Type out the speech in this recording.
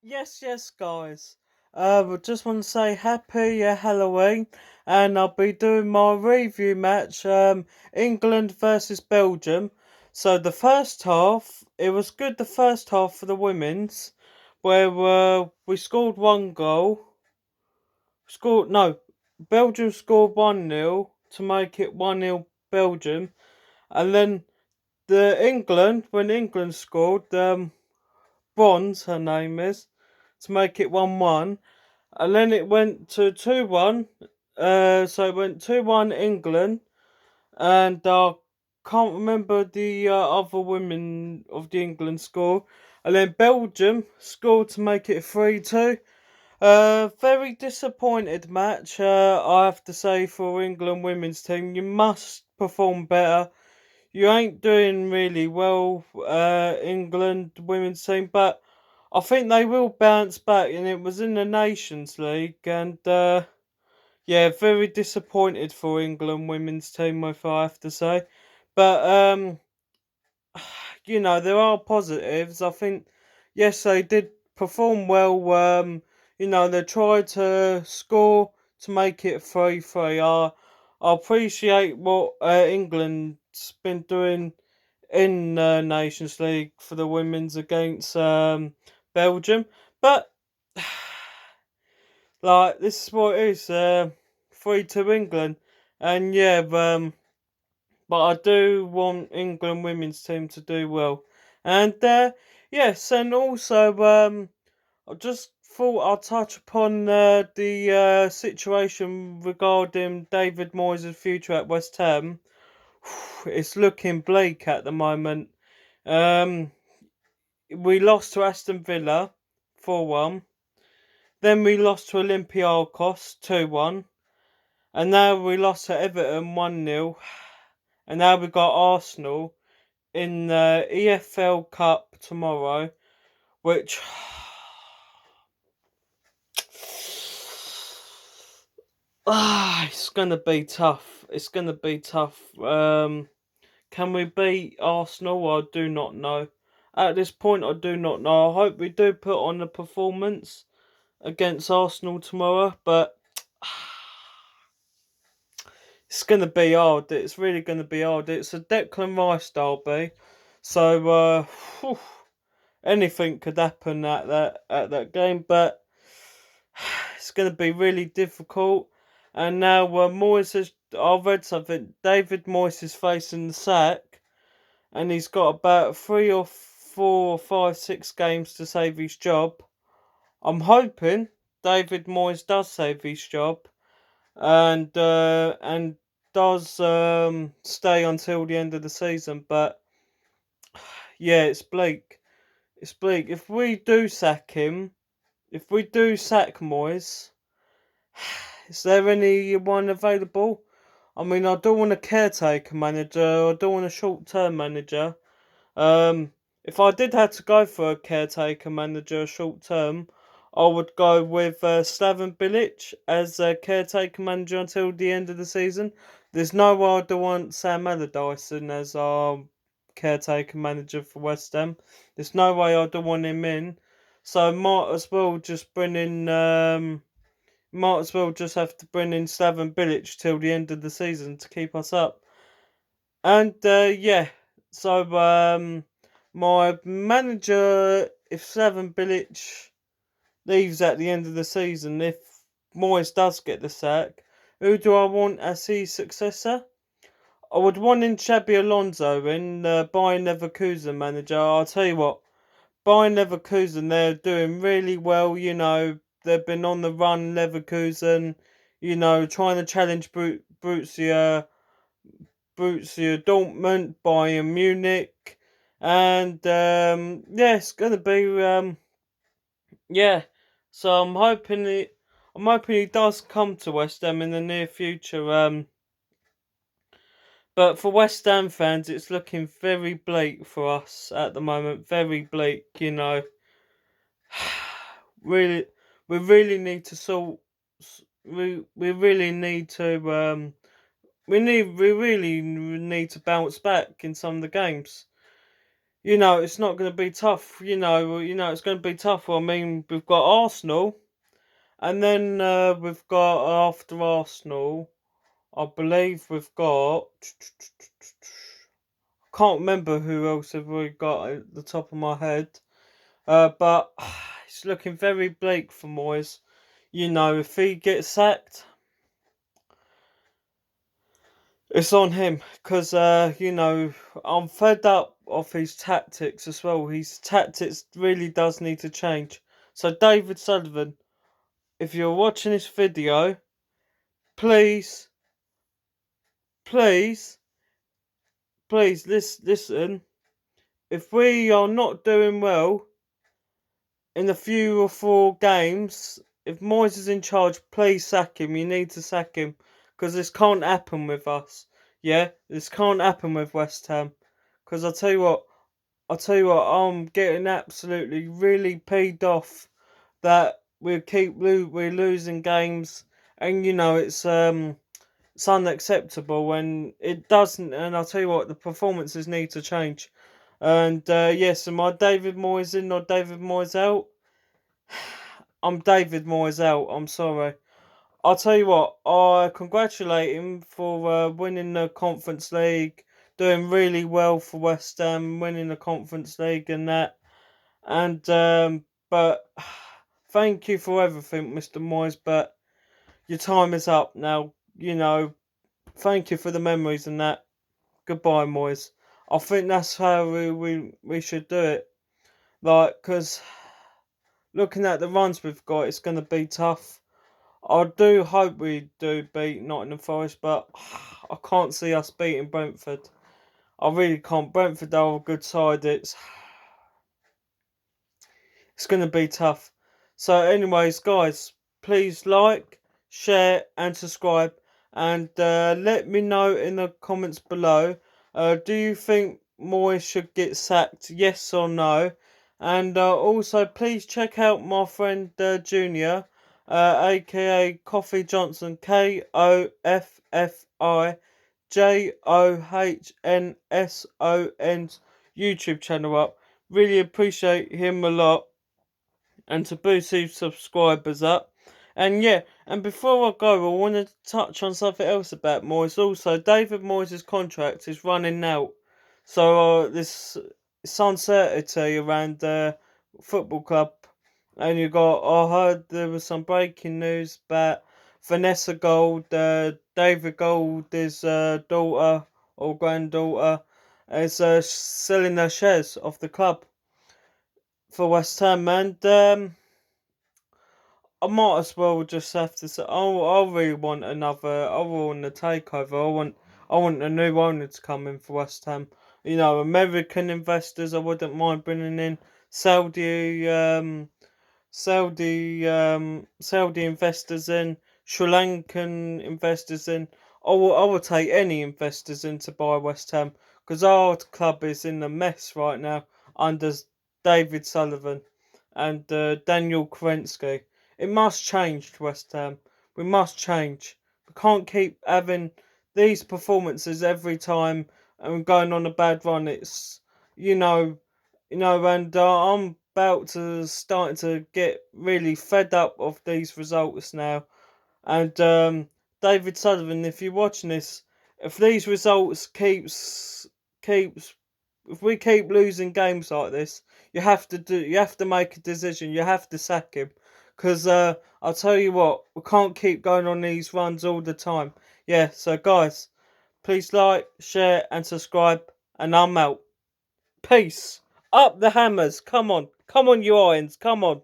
Yes, guys. I just want to say happy Halloween, and I'll be doing my review match, England versus Belgium. So the first half, it was good. The first half for the women's, where we scored one goal. Scored no, Belgium scored 1-0 to make it 1-0 Belgium, and then when England scored, Bronze, her name is, to make it 1-1. And then it went to 2-1. So it went 2-1 England. And I can't remember the other women of the England score. And then Belgium scored to make it 3-2. Very disappointed match, I have to say, for England women's team. You must perform better. You ain't doing really well, England women's team, but I think they will bounce back. And it was in the Nations League, and yeah, very disappointed for England women's team, if I have to say. But there are positives. I think yes, they did perform well. They tried to score to make it 3-3. I appreciate what England's been doing in Nations League for the women's against Belgium. But like this is what it is, 3-2 England, and yeah, but I do want England women's team to do well, and yes, and also I just thought I'll touch upon the situation regarding David Moyes' future at West Ham. It's looking bleak at the moment. Um, we lost to Aston Villa 4-1. Then we lost to Olympiacos 2-1. And now we lost to Everton 1-0. And now we got Arsenal in the EFL Cup tomorrow, which it's gonna be tough. It's gonna be tough. Can we beat Arsenal? I do not know. At this point, I do not know. I hope we do put on a performance against Arsenal tomorrow, but it's going to be hard. It's really going to be hard. It's a Declan Rice derby, so anything could happen at that game. But it's going to be really difficult. And now Moyes has. I've read something. David Moyes is facing the sack, and he's got about 3 or 4 or 5, 6 games to save his job. I'm hoping David Moyes does save his job and does stay until the end of the season. But yeah, it's bleak. It's bleak. If we do sack Moyes, is there anyone available? I mean, I don't want a caretaker manager. I don't want a short-term manager. Um, if I did have to go for a caretaker manager short term, I would go with Slaven Bilic as a caretaker manager until the end of the season. There's no way I'd want Sam Allardyce as our caretaker manager for West Ham. There's no way I'd want him in. So might as well just have to bring in Slaven Bilic till the end of the season to keep us up. And yeah, so my manager, if Slaven Bilic leaves at the end of the season, if Moyes does get the sack, who do I want as his successor? I would want in Xabi Alonso in Bayern Leverkusen manager. I'll tell you what, Bayern Leverkusen, they're doing really well. They've been on the run, Leverkusen. Trying to challenge Borussia Dortmund, Bayern Munich, and yeah, it's gonna be yeah. So I'm hoping he does come to West Ham in the near future. But for West Ham fans, it's looking very bleak for us at the moment. Very bleak, really, we really need to sort. We really need to we really need to bounce back in some of the games. it's not going to be tough. It's going to be tough. I mean, we've got Arsenal, and then we've got after Arsenal, I believe we've got. Can't remember who else have we got at the top of my head. But it's looking very bleak for Moyes. If he gets sacked, it's on him. Because, I'm fed up of his tactics as well. His tactics really does need to change. So, David Sullivan, if you're watching this video, please, please, please listen. If we are not doing well in a few or four games, if Moyes is in charge, please sack him. You need to sack him because this can't happen with us. Yeah, this can't happen with West Ham. Because I tell you what, I'm getting absolutely really peed off that we're losing games, and it's unacceptable when it doesn't. And I'll tell you what, the performances need to change. And yes, am I David Moyes in or David Moyes out? I'm David Moyes out. I'm sorry. I'll tell you what. I congratulate him for winning the Conference League, doing really well for West Ham, winning the Conference League and that. And but thank you for everything, Mr. Moyes. But your time is up now. Thank you for the memories and that. Goodbye, Moyes. I think that's how we should do it. Like, because looking at the runs we've got, it's going to be tough. I do hope we do beat Nottingham Forest, but I can't see us beating Brentford. I really can't. Brentford are a good side. It's going to be tough. So, anyways, guys, please like, share, and subscribe. And let me know in the comments below. Do you think Moyes should get sacked? Yes or no? And also, please check out my friend Junior, aka Coffee Johnson, KOFFIJOHNSON's YouTube channel up. Really appreciate him a lot and to boost his subscribers up. And yeah, and before I go, I want to touch on something else about Moyes. Also, David Moyes' contract is running out, so this uncertainty around the football club. And I heard there was some breaking news about Vanessa Gold, David Gold's daughter or granddaughter, is selling their shares of the club for West Ham, and I might as well just have to say, I really want another. I want a takeover. I want a new owner to come in for West Ham. American investors. I wouldn't mind bringing in Saudi, Saudi investors in, Sri Lankan investors in. I will take any investors in to buy West Ham because our club is in a mess right now under David Sullivan and Daniel Kerensky. It must change, West Ham. We must change. We can't keep having these performances every time and going on a bad run. It's you know, and I'm about to starting to get really fed up of these results now. And David Sullivan, if you're watching this, if these results keeps if we keep losing games like this, you have to make a decision. You have to sack him, because I'll tell you what, we can't keep going on these runs all the time. Yeah, so guys, please like, share, and subscribe, and I'm out. Peace. Up the hammers. Come on, you irons. Come on.